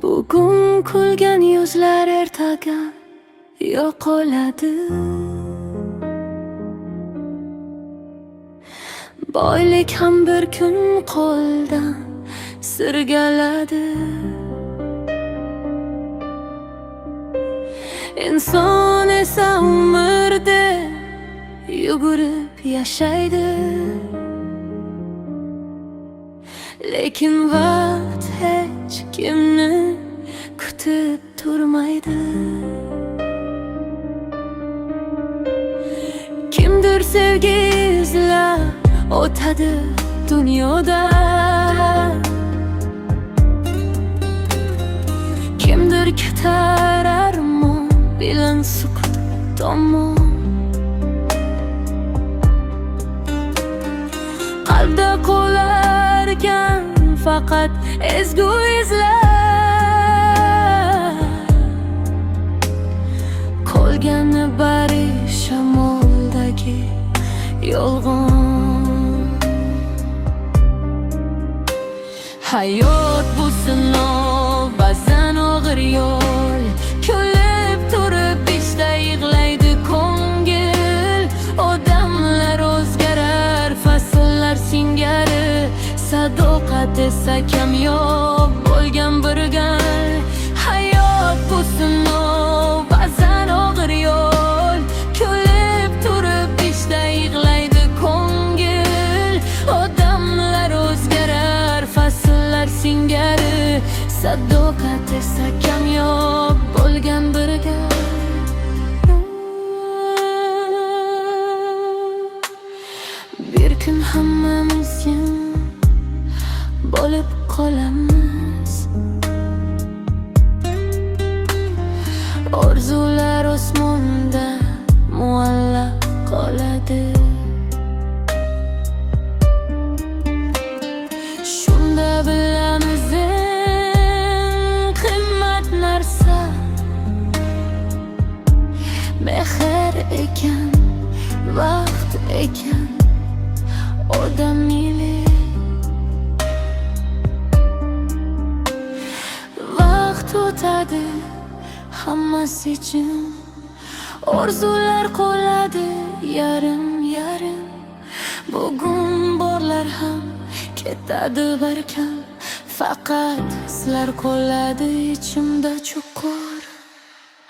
Bugun kulgan yuzlar ertaga yo'qoladi. Boylik ham bir kun qo'ldan sirgaladi. Inson esa umrda yugurib yashaydi, lekin vaqt hech kimni kutib turmaydi. Kimdir sevgi izlab o'tadi dunyoda, kimdir ketar armon bilan sukut tomon. Qalbda qolarkan faqat ezgu izlar, qolgani bari shamoldagi yolg'on. Hayot bu sinov, ba'zan og'ir yo'l. Kulib turib ichda yig'laydi ko'ngil. Odamlar o'zgarar, fasllar singari, sadoqat esa kamyob bo'lgan bir gal. Hayot bu sinov, ba'zan og'ir yo'l. Kulib turib ichda yig'laydi ko'ngil. Odamlar o'zgarar, fasllar singari, sadoqat esa kamyob bo'lgan bir gal. Bir kun hammamiz bo'lib qolamiz. Orzular osmonda muallaq qoladi. Shunda bilamiz eng qimmat narsa mehr ekan, vaqt ekan, odamiylik. Vaqt o'tadi hammasi jim, orzular qoladi yarim yarim. Bugun borlar ham ketadi barkam, faqat sizlar qoladi ichimda chuqur.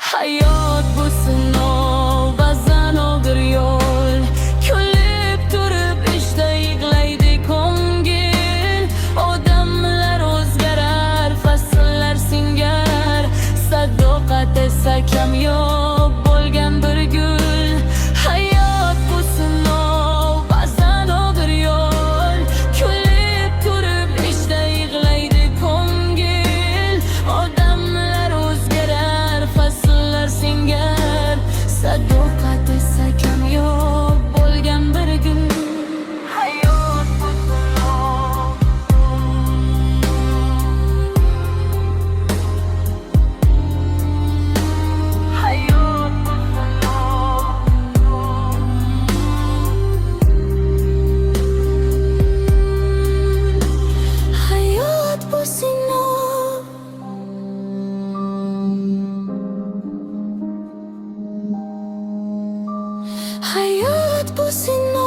Hayot bu sinov, ba'zan og'ir yo'l. Kulib turib ichda yig'laydi ko'ngil. Odamlar o'zgarar, fasllar singar, sadoqat esa kamyob bo'lgan bir gul. Hayot bu sinov, ba'zan og'ir yo'l. Kulib turib ichda yig'laydi ko'ngil. Odamlar o'zgarar, fasllar singar, sadoqat esa kamyob bo'lgan bir gul. Hayot bu sinov, hayot bu sinov, hayot bu sinov. Hayot bu sinov.